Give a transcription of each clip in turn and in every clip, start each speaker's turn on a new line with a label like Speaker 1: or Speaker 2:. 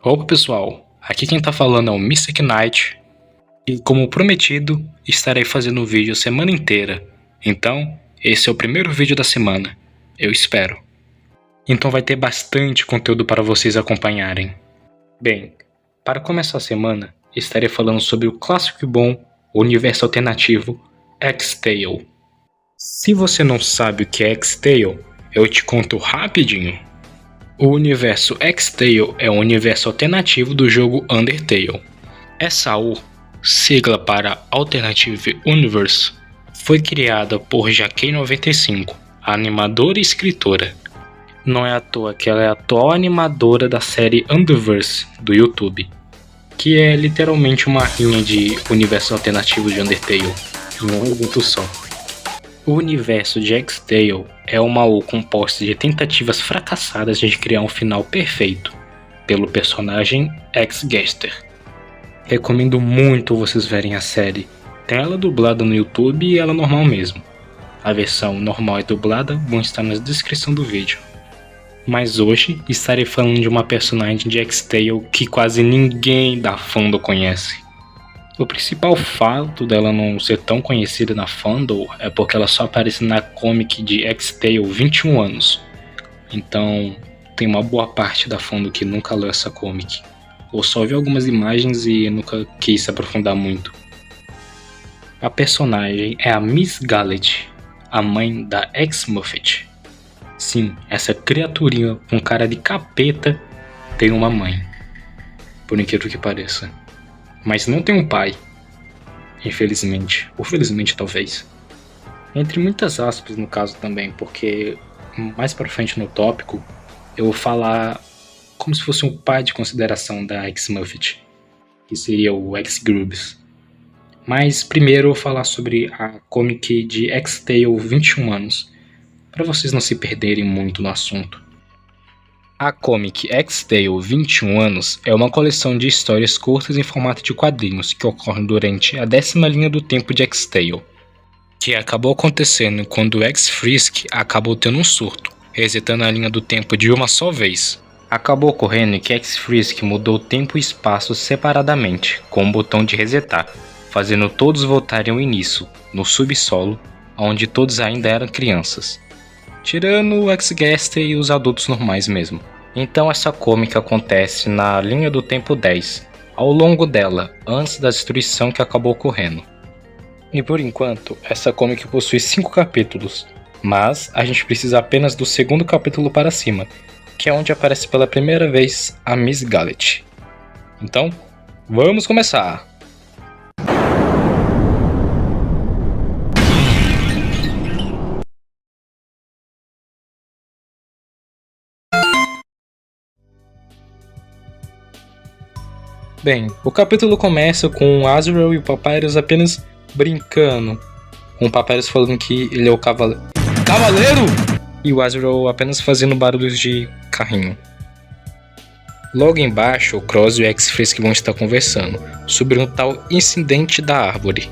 Speaker 1: Opa pessoal, aqui quem tá falando é o Mystic Knight e como prometido, estarei fazendo um vídeo a semana inteira. Então, esse é o primeiro vídeo da semana, eu espero. Então vai ter bastante conteúdo para vocês acompanharem. Bem, para começar a semana, estarei falando sobre o clássico e bom universo alternativo X-Tale. Se você não sabe o que é X-Tale, eu te conto rapidinho. O universo X-Tale é um universo alternativo do jogo Undertale. Essa AU, sigla para Alternative Universe, foi criada por Jaquei95, a animadora e escritora. Não é à toa que ela é a atual animadora da série Underverse do YouTube, que é literalmente uma rinha de universo alternativo de Undertale, em um evento só. O universo de X-Tale é uma AU composta de tentativas fracassadas de criar um final perfeito, pelo personagem X-Gaster. Recomendo muito vocês verem a série, tem ela dublada no YouTube e ela normal mesmo. A versão normal e dublada vão estar na descrição do vídeo. Mas hoje estarei falando de uma personagem de X-Tale que quase ninguém da fandom conhece. O principal fato dela não ser tão conhecida na fandom é porque ela só aparece na comic de X-Tale 21 anos. Então tem uma boa parte da fandom que nunca leu essa comic, ou só viu algumas imagens e nunca quis se aprofundar muito. A personagem é a Miss Gallet, a mãe da X-Muffet. Sim, essa criaturinha com cara de capeta tem uma mãe, por incrível que pareça. Mas não tem um pai, infelizmente, ou felizmente talvez. Entre muitas aspas no caso também, porque mais pra frente no tópico eu vou falar como se fosse um pai de consideração da X-Muffet, que seria o X-Grubs. Mas primeiro eu vou falar sobre a comic de X-Tale 21 anos, para vocês não se perderem muito no assunto. A comic X-Tale 21 anos é uma coleção de histórias curtas em formato de quadrinhos que ocorrem durante a 10ª linha do tempo de X-Tale, que acabou acontecendo quando o X-Frisk acabou tendo um surto, resetando a linha do tempo de uma só vez. Acabou ocorrendo que X-Frisk mudou o tempo e espaço separadamente, com o botão de resetar, fazendo todos voltarem ao início, no subsolo, onde todos ainda eram crianças. Tirando o X-Gaster e os adultos normais mesmo. Então essa comic acontece na linha do tempo 10, ao longo dela, antes da destruição que acabou ocorrendo. E por enquanto, essa comic possui 5 capítulos, mas a gente precisa apenas do segundo capítulo para cima, que é onde aparece pela primeira vez a Miss Gallet. Então, vamos começar! Bem, o capítulo começa com o Azrael e o Papyrus apenas brincando, com o Papyrus falando que ele é o cavaleiro. Cavaleiro! E o Azrael apenas fazendo barulhos de carrinho. Logo embaixo, o Cross e o X-Frisk vão estar conversando sobre um tal incidente da árvore.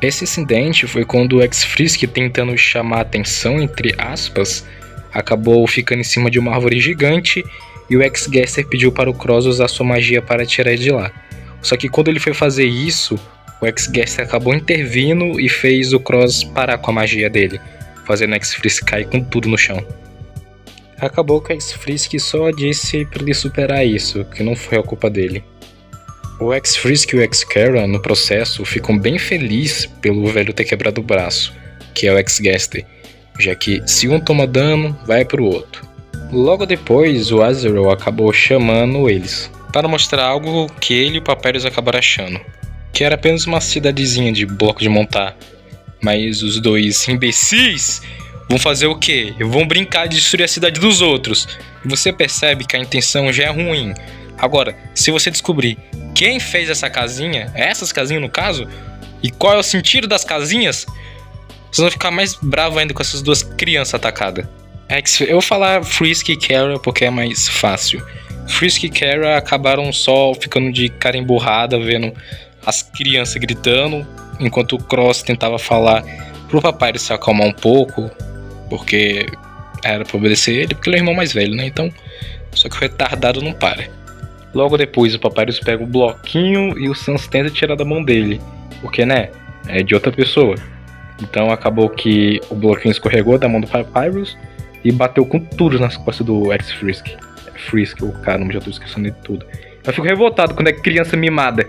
Speaker 1: Esse incidente foi quando o X-Frisk, tentando chamar a atenção, entre aspas, acabou ficando em cima de uma árvore gigante e o X-Gaster pediu para o Cross usar sua magia para tirar ele de lá. Só que quando ele foi fazer isso, o X-Gaster acabou intervindo e fez o Cross parar com a magia dele, fazendo o X-Frisk cair com tudo no chão. Acabou que o X-Frisk só disse para ele superar isso, que não foi a culpa dele. O X-Frisk e o X-Kara, no processo, ficam bem felizes pelo velho ter quebrado o braço, que é o X-Gaster, já que se um toma dano, vai pro outro. Logo depois, o Azrael acabou chamando eles, para mostrar algo que ele e o Papyrus acabaram achando, que era apenas uma cidadezinha de bloco de montar. Mas os dois imbecis vão fazer o quê? Vão brincar de destruir a cidade dos outros. E você percebe que a intenção já é ruim. Agora, se você descobrir quem fez essa casinha, essas casinhas no caso, e qual é o sentido das casinhas, vocês vão ficar mais bravos ainda com essas duas crianças atacadas. Eu vou falar Frisk e Kara porque é mais fácil. Frisk e Kara acabaram só ficando de cara emburrada, vendo as crianças gritando, enquanto o Cross tentava falar pro papai se acalmar um pouco, porque era pra obedecer ele, porque ele é o irmão mais velho, né? Então, só que o retardado não para. Logo depois o Papyrus pega o bloquinho e o Sans tenta tirar da mão dele, porque né, é de outra pessoa. Então acabou que o bloquinho escorregou da mão do Papyrus e bateu com tudo nas costas do X-Frisk. Frisk, o cara, já tô esquecendo de tudo. Eu fico revoltado quando é criança mimada.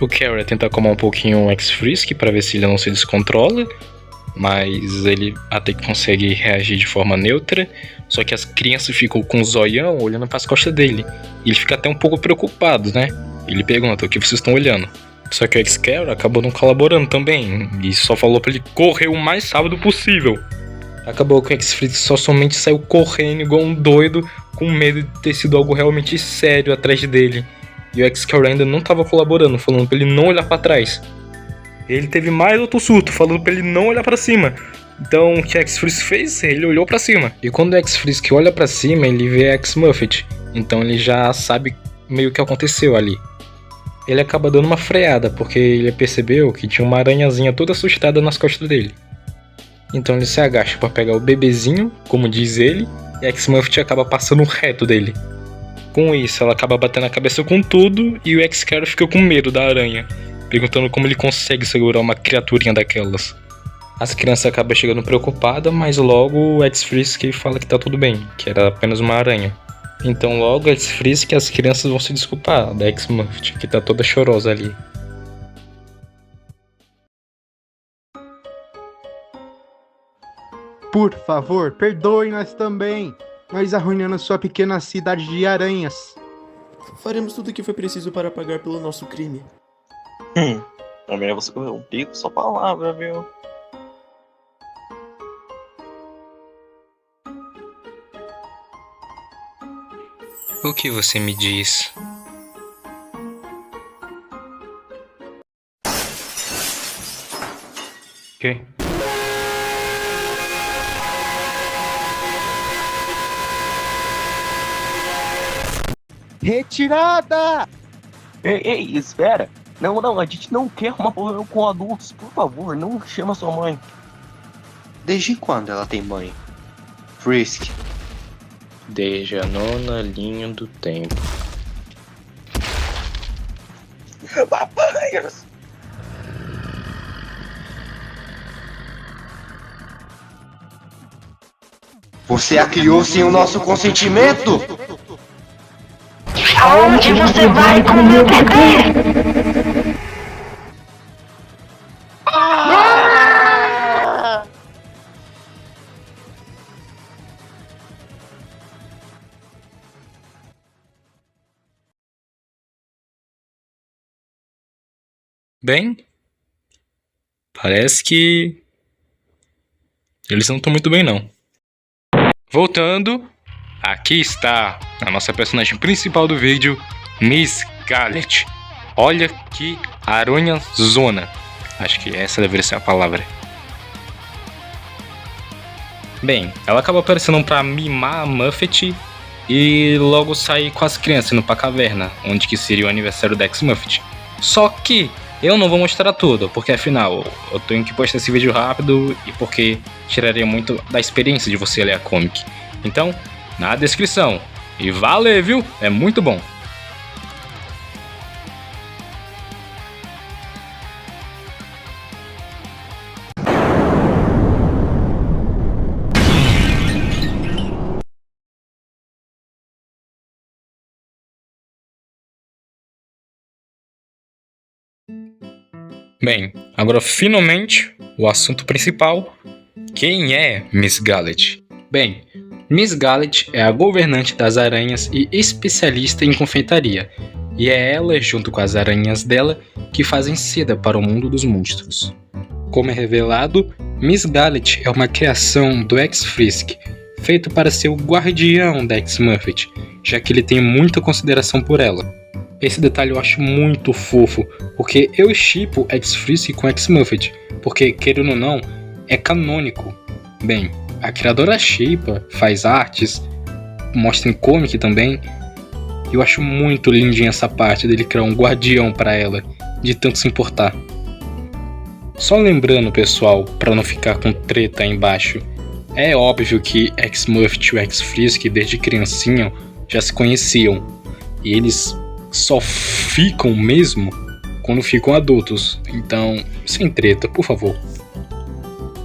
Speaker 1: O Carrot tenta acalmar um pouquinho o X-Frisk pra ver se ele não se descontrola, mas ele até que consegue reagir de forma neutra. Só que as crianças ficam com o zoião olhando pras costas dele. E ele fica até um pouco preocupado, né? Ele pergunta: o que vocês estão olhando? Só que o X-Carrot acabou não colaborando também, e só falou pra ele correr o mais rápido possível. Acabou que o X-Frisk somente saiu correndo igual um doido, com medo de ter sido algo realmente sério atrás dele. E o X-Carrot ainda não tava colaborando, falando pra ele não olhar pra trás. Ele teve mais outro surto, falando pra ele não olhar pra cima. Então o que o X-Frisk fez? Ele olhou pra cima. E quando o X-Frisk olha pra cima, ele vê a X-Muffet. Então ele já sabe meio o que aconteceu ali. Ele acaba dando uma freada, porque ele percebeu que tinha uma aranhazinha toda assustada nas costas dele. Então ele se agacha pra pegar o bebezinho, como diz ele, e a X-Muffet acaba passando reto dele. Com isso, ela acaba batendo a cabeça com tudo e o X-Carrot fica com medo da aranha, perguntando como ele consegue segurar uma criaturinha daquelas. As crianças acabam chegando preocupadas, mas logo o X-Frisk fala que tá tudo bem, que era apenas uma aranha. Então logo o X-Frisk e as crianças vão se desculpar da X-Muffet, que tá toda chorosa ali.
Speaker 2: Por favor, perdoe nós também. Nós arruinamos sua pequena cidade de aranhas.
Speaker 3: Faremos tudo o que foi preciso para pagar pelo nosso crime.
Speaker 4: Também você correu um pico, só palavra, viu?
Speaker 1: O que você me diz? Ok.
Speaker 2: Retirada!
Speaker 4: Ei, espera! Não, a gente não quer uma reunião com adultos. Por favor, não chama sua mãe.
Speaker 5: Desde quando ela tem mãe? Frisk.
Speaker 1: Desde a nona linha do tempo.
Speaker 4: Papyrus!
Speaker 5: Você a criou sem o nosso consentimento?
Speaker 6: Aonde você vai com o meu bebê?
Speaker 1: Bem, parece que eles não estão muito bem não. Voltando, aqui está a nossa personagem principal do vídeo, Miss Gallet. Olha que aranha zona. Acho que essa deveria ser a palavra. Bem, ela acaba aparecendo pra mimar a Muffet e logo sai com as crianças indo pra caverna, onde que seria o aniversário da X-Muffet. Só que eu não vou mostrar tudo, porque afinal eu tenho que postar esse vídeo rápido e porque tiraria muito da experiência de você ler a comic. Então, na descrição. E valeu, viu? É muito bom. Bem, agora finalmente o assunto principal. Quem é Miss Gallet? Bem, Miss Gallet é a governante das aranhas e especialista em confeitaria, e é ela, junto com as aranhas dela, que fazem seda para o mundo dos monstros. Como é revelado, Miss Gallet é uma criação do X-Frisk, feito para ser o guardião da X-Muffet, já que ele tem muita consideração por ela. Esse detalhe eu acho muito fofo, porque eu shippo X-Frisk com X-Muffet, porque, querendo ou não, é canônico. Bem, a criadora shippa, faz artes, mostra em comic também, e eu acho muito lindinha essa parte dele criar um guardião para ela, de tanto se importar. Só lembrando, pessoal, para não ficar com treta aí embaixo, é óbvio que X-Muffet e o X-Frisk desde criancinha já se conheciam, e eles só ficam mesmo quando ficam adultos. Então, sem treta, por favor.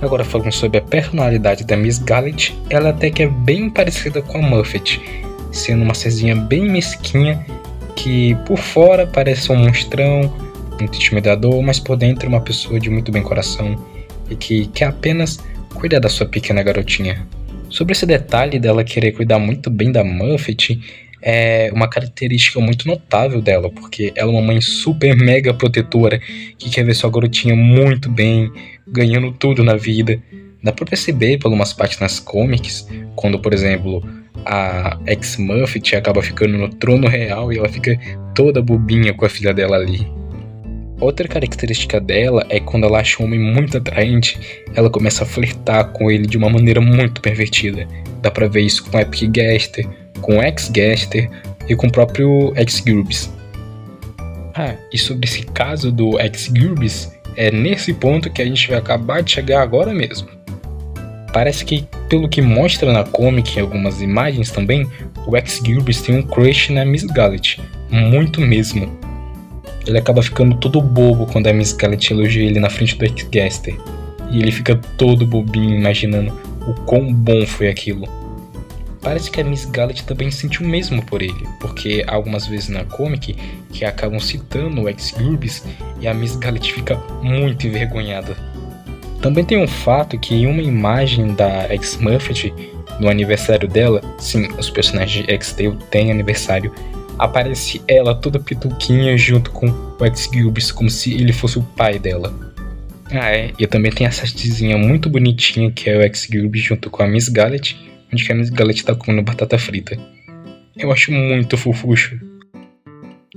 Speaker 1: Agora falando sobre a personalidade da Miss Gallet, ela até que é bem parecida com a Muffet, sendo uma cezinha bem mesquinha, que por fora parece um monstrão, muito intimidador, mas por dentro é uma pessoa de muito bem coração e que quer apenas cuidar da sua pequena garotinha. Sobre esse detalhe dela querer cuidar muito bem da Muffet, é uma característica muito notável dela, porque ela é uma mãe super mega protetora que quer ver sua garotinha muito bem, ganhando tudo na vida. Dá pra perceber por umas partes nas comics, quando, por exemplo, a ex-Muffet acaba ficando no trono real e ela fica toda bobinha com a filha dela ali. Outra característica dela é que quando ela acha um homem muito atraente, ela começa a flertar com ele de uma maneira muito pervertida. Dá pra ver isso com Epic Gaster, com X-Gaster e com o próprio X-Gurbis. E sobre esse caso do X-Gurbis, é nesse ponto que a gente vai acabar de chegar agora mesmo. Parece que, pelo que mostra na comic e algumas imagens também, o X-Gurbis tem um crush na Miss Gallet, muito mesmo. Ele acaba ficando todo bobo quando a Miss Gallet elogia ele na frente do X-Gaster, e ele fica todo bobinho imaginando o quão bom foi aquilo. Parece que a Miss Gallet também sente o mesmo por ele, porque há algumas vezes na comic que acabam citando o X-Gurbis e a Miss Gallet fica muito envergonhada. Também tem um fato que em uma imagem da X-Muffet, no aniversário dela, sim, os personagens de X-Tale têm aniversário, aparece ela toda pituquinha junto com o X-Gurbis, como se ele fosse o pai dela. E também tem essa tizinha muito bonitinha que é o X-Gurbis junto com a Miss Gallet, onde a Miss Gallet tá comendo batata frita. Eu acho muito fofucho.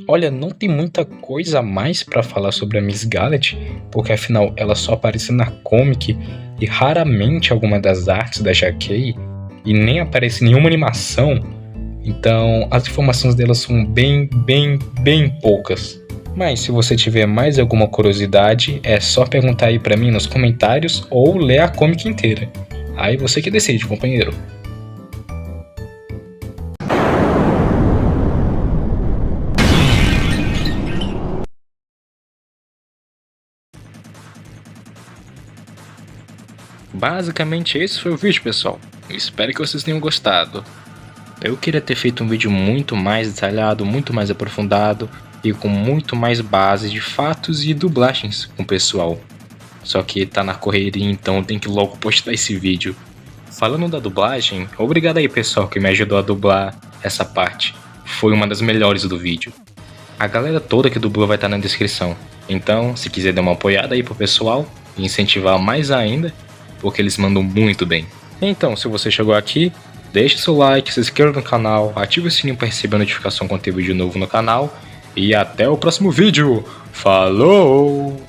Speaker 1: Olha, não tem muita coisa a mais pra falar sobre a Miss Gallet, porque afinal ela só aparece na comic e raramente alguma das artes da JK, e nem aparece em nenhuma animação, então as informações dela são bem poucas. Mas se você tiver mais alguma curiosidade, é só perguntar aí pra mim nos comentários ou ler a comic inteira. Aí você que decide, companheiro. Basicamente esse foi o vídeo, pessoal. Eu espero que vocês tenham gostado. Eu queria ter feito um vídeo muito mais detalhado, muito mais aprofundado e com muito mais base de fatos e dublagens com o pessoal. Só que tá na correria, então tem que logo postar esse vídeo. Falando da dublagem, obrigado aí pessoal que me ajudou a dublar essa parte. Foi uma das melhores do vídeo. A galera toda que dublou vai estar na descrição. Então, se quiser dar uma apoiada aí pro pessoal e incentivar mais ainda, porque eles mandam muito bem. Então, se você chegou aqui, deixe seu like, se inscreva no canal, ative o sininho para receber a notificação quando tem vídeo novo no canal. E até o próximo vídeo. Falou!